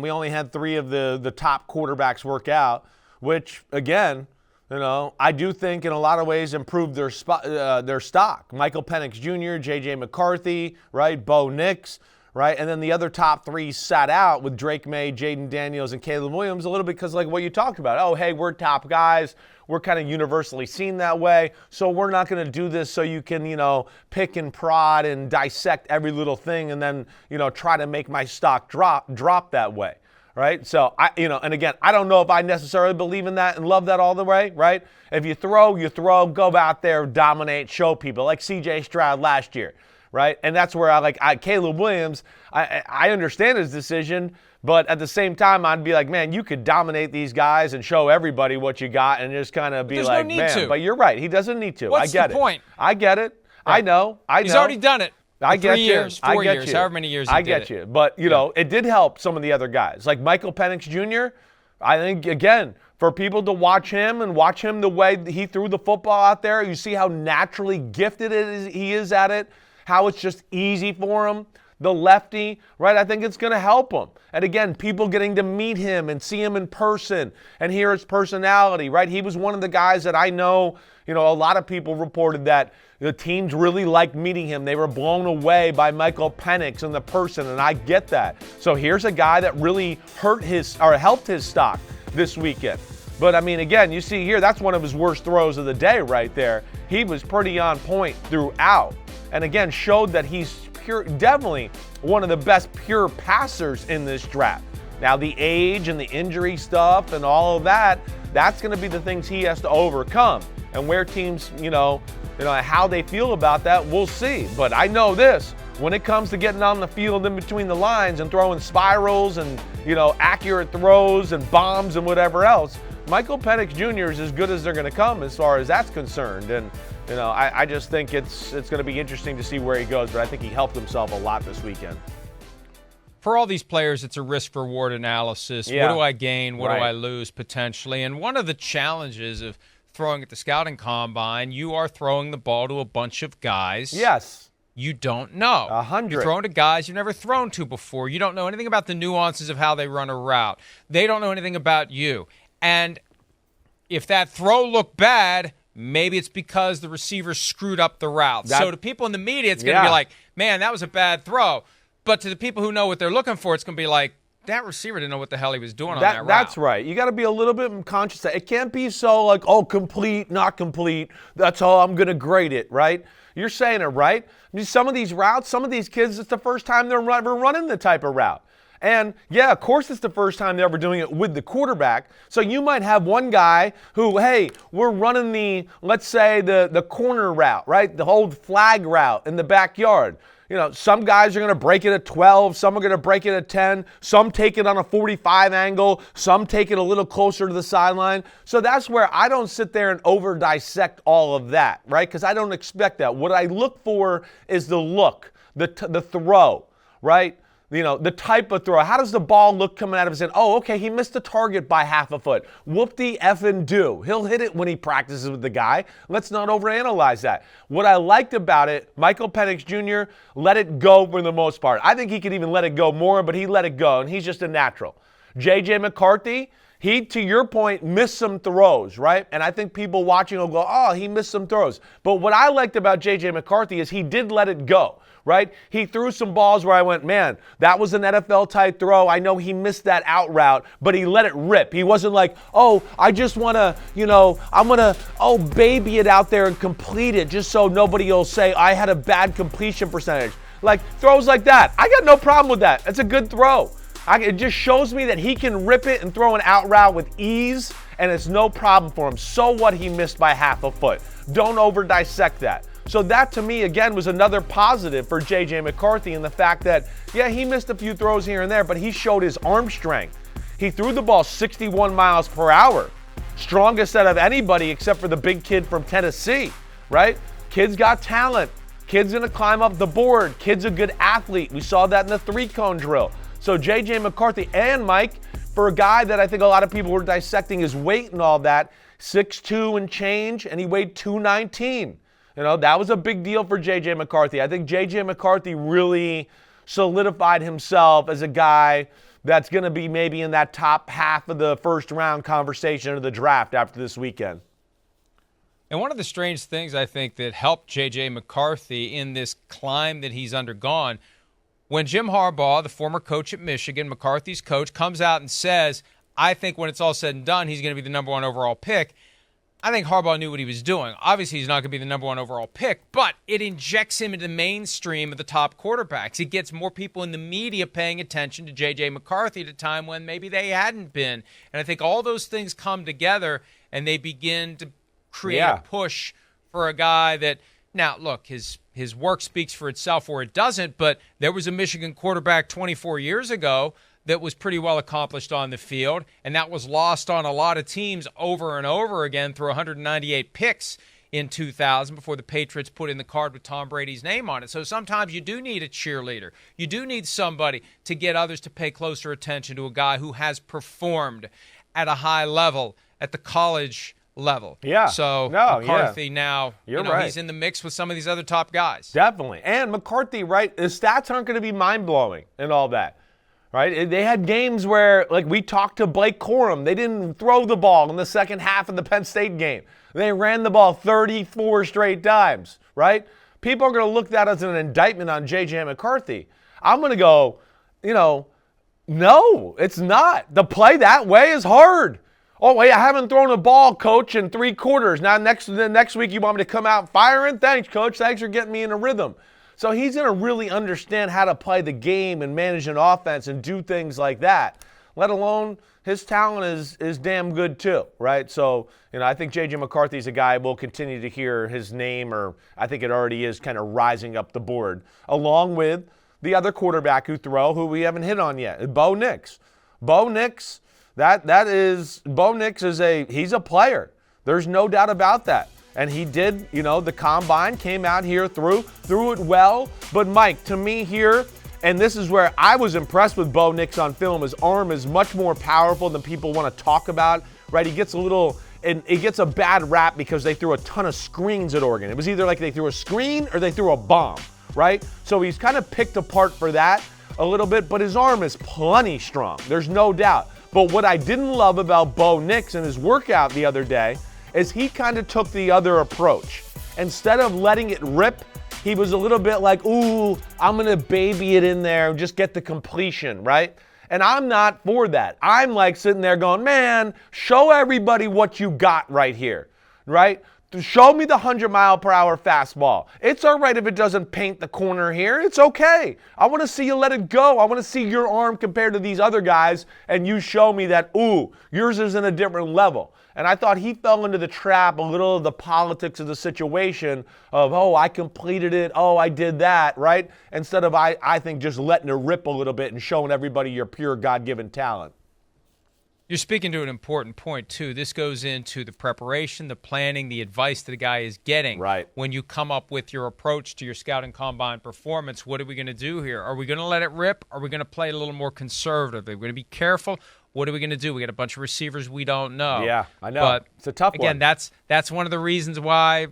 We only had 3 of the top quarterbacks work out, which, again, I do think in a lot of ways improved their stock. Michael Penix Jr., J.J. McCarthy, right, Bo Nix, right, and then the other top 3 sat out with Drake May, Jaden Daniels, and Caleb Williams a little bit because like what you talked about. Oh, hey, we're top guys. We're kind of universally seen that way, so we're not going to do this so you can, pick and prod and dissect every little thing and then, try to make my stock drop that way. Right? So, and again, I don't know if I necessarily believe in that and love that all the way, right? If you throw, go out there, dominate, show people, like C.J. Stroud last year, right? And that's where Caleb Williams, I understand his decision, but at the same time, I'd be like, man, you could dominate these guys and show everybody what you got and just kind of be like, no need to. But you're right, he doesn't need to. What's I get the point? I get it. Right. I know. He's already done it. I get 3 you. years, 4 years, you. however many years I get you. But, it did help some of the other guys. Like Michael Penix Jr., I think, again, for people to watch him and watch him the way he threw the football out there, you see how naturally gifted he is at it, how it's just easy for him. The lefty, right? I think it's going to help him. And again, people getting to meet him and see him in person and hear his personality, right? He was one of the guys that I know, a lot of people reported that the teams really liked meeting him. They were blown away by Michael Penix and the person, and I get that. So here's a guy that really helped his stock this weekend. But, again, you see here, that's one of his worst throws of the day right there. He was pretty on point throughout. And, again, showed that he's definitely one of the best pure passers in this draft. Now, the age and the injury stuff and all of that, that's going to be the things he has to overcome. And where teams, how they feel about that, we'll see. But I know this, when it comes to getting on the field in between the lines and throwing spirals and, accurate throws and bombs and whatever else, Michael Penix Jr. is as good as they're going to come as far as that's concerned. And, I just think it's going to be interesting to see where he goes, but I think he helped himself a lot this weekend. For all these players, it's a risk-reward analysis. Yeah. What do I gain? What do I lose potentially? And one of the challenges of throwing at the scouting combine, you are throwing the ball to a bunch of guys. Yes. You don't know. 100. You're throwing to guys you've never thrown to before. You don't know anything about the nuances of how they run a route. They don't know anything about you. And if that throw looked bad, maybe it's because the receiver screwed up the route. So to people in the media, it's going to be like, man, that was a bad throw. But to the people who know what they're looking for, it's going to be like, that receiver didn't know what the hell he was doing on that route. That's right. You got to be a little bit conscious that it can't be so like, oh, complete, not complete. That's how I'm going to grade it, right? You're saying it right. Some of these routes, some of these kids, it's the first time they're ever running the type of route. And, yeah, of course it's the first time they're ever doing it with the quarterback. So you might have one guy who, hey, we're running let's say the corner route, right? The whole flag route in the backyard. Some guys are going to break it at 12. Some are going to break it at 10. Some take it on a 45 angle. Some take it a little closer to the sideline. So that's where I don't sit there and over-dissect all of that, right? Because I don't expect that. What I look for is the look, the throw, right? The type of throw. How does the ball look coming out of his hand? Oh, okay, he missed the target by half a foot. Whoop-de-effing do. He'll hit it when he practices with the guy. Let's not overanalyze that. What I liked about it, Michael Penix Jr. let it go for the most part. I think he could even let it go more, but he let it go, and he's just a natural. J.J. McCarthy, he, to your point, missed some throws, right? And I think people watching will go, oh, he missed some throws. But what I liked about J.J. McCarthy is he did let it go. Right? He threw some balls where I went, man, that was an NFL-type throw. I know he missed that out route, but he let it rip. He wasn't like, oh, I just want to, I'm going to, baby it out there and complete it just so nobody will say I had a bad completion percentage. Like, throws like that. I got no problem with that. That's a good throw. It just shows me that he can rip it and throw an out route with ease, and it's no problem for him. So what, he missed by half a foot. Don't over-dissect that. So that, to me, again, was another positive for J.J. McCarthy in the fact that, yeah, he missed a few throws here and there, but he showed his arm strength. He threw the ball 61 miles per hour. Strongest out of anybody except for the big kid from Tennessee, right? Kid's got talent. Kid's going to climb up the board. Kid's a good athlete. We saw that in the three-cone drill. So J.J. McCarthy and Mike, for a guy that I think a lot of people were dissecting his weight and all that, 6'2" and change, and he weighed 219. That was a big deal for J.J. McCarthy. I think J.J. McCarthy really solidified himself as a guy that's going to be maybe in that top half of the first round conversation of the draft after this weekend. And one of the strange things I think that helped J.J. McCarthy in this climb that he's undergone, when Jim Harbaugh, the former coach at Michigan, McCarthy's coach, comes out and says, I think when it's all said and done, he's going to be the number one overall pick. I think Harbaugh knew what he was doing. Obviously, he's not going to be the number one overall pick, but it injects him into the mainstream of the top quarterbacks. It gets more people in the media paying attention to J.J. McCarthy at a time when maybe they hadn't been. And I think all those things come together, and they begin to create a push for a guy that, now, look, his work speaks for itself or it doesn't, but there was a Michigan quarterback 24 years ago that was pretty well accomplished on the field, and that was lost on a lot of teams over and over again through 198 picks in 2000 before the Patriots put in the card with Tom Brady's name on it. So sometimes you do need a cheerleader. You do need somebody to get others to pay closer attention to a guy who has performed at a high level at the college level. Yeah. So McCarthy now, right. He's in the mix with some of these other top guys. Definitely. And McCarthy, right, his stats aren't going to be mind-blowing and all that. Right? They had games where, like, we talked to Blake Corum. They didn't throw the ball in the second half of the Penn State game. They ran the ball 34 straight times, right? People are going to look at that as an indictment on J.J. McCarthy. I'm going to go, no, it's not. To play that way is hard. Oh, wait, I haven't thrown a ball, coach, in 3 quarters. Now, next week you want me to come out firing? Thanks, coach. Thanks for getting me in a rhythm. So he's going to really understand how to play the game and manage an offense and do things like that, let alone his talent is damn good too, right? So, I think J.J. McCarthy's a guy we'll continue to hear his name, or I think it already is kind of rising up the board, along with the other quarterback who we haven't hit on yet, Bo Nix. Bo Nix, he's a player. There's no doubt about that. And he did, the combine, came out here, threw it well. But Mike, to me here, and this is where I was impressed with Bo Nix on film, his arm is much more powerful than people want to talk about, right? He gets a bad rap because they threw a ton of screens at Oregon. It was either like they threw a screen or they threw a bomb, right? So he's kind of picked apart for that a little bit, but his arm is plenty strong. There's no doubt. But what I didn't love about Bo Nix and his workout the other day is he kind of took the other approach. Instead of letting it rip, he was a little bit like, ooh, I'm going to baby it in there and just get the completion, right? And I'm not for that. I'm like sitting there going, man, show everybody what you got right here, right? Show me the 100-mile-per-hour fastball. It's all right if it doesn't paint the corner here. It's okay. I want to see you let it go. I want to see your arm compared to these other guys, and you show me that, ooh, yours is in a different level. And I thought he fell into the trap, a little of the politics of the situation of, oh, I completed it, oh, I did that, right? Instead of, I think, just letting it rip a little bit and showing everybody your pure God-given talent. You're speaking to an important point, too. This goes into the preparation, the planning, the advice that a guy is getting. Right. When you come up with your approach to your scouting combine performance, what are we going to do here? Are we going to let it rip? Are we going to play a little more conservative? Are we going to be careful? What are we going to do? We got a bunch of receivers we don't know. Yeah, I know. But it's a tough one. Again, that's one of the reasons why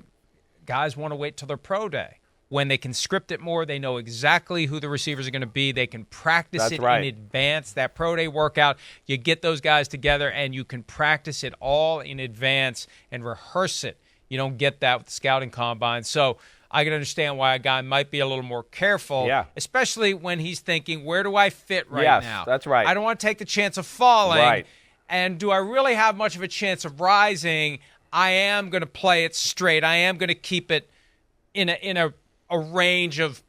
guys want to wait till their pro day. When they can script it more, they know exactly who the receivers are going to be. They can practice in advance. That pro day workout, you get those guys together and you can practice it all in advance and rehearse it. You don't get that with the scouting combine. So I can understand why a guy might be a little more careful, especially when he's thinking, where do I fit now? Yes, that's right. I don't want to take the chance of falling. Right. And do I really have much of a chance of rising? I am going to play it straight. I am going to keep it in a range of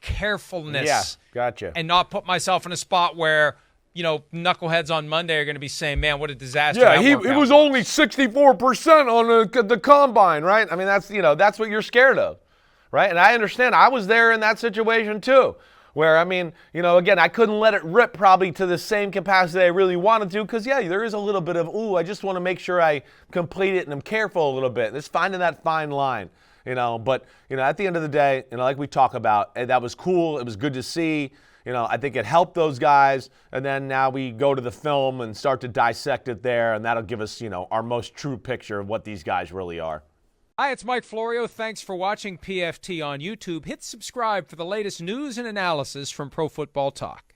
carefulness. Yeah, gotcha. And not put myself in a spot where, knuckleheads on Monday are going to be saying, man, what a disaster. Yeah, it was only 64% on the combine, right? I mean, that's what you're scared of, right? And I understand. I was there in that situation too, where, again, I couldn't let it rip probably to the same capacity I really wanted to because, there is a little bit of, I just want to make sure I complete it and I'm careful a little bit. It's finding that fine line. But at the end of the day, like we talk about, that was cool. It was good to see. I think it helped those guys. And then now we go to the film and start to dissect it there, and that'll give us, our most true picture of what these guys really are. Hi, it's Mike Florio. Thanks for watching PFT on YouTube. Hit subscribe for the latest news and analysis from Pro Football Talk.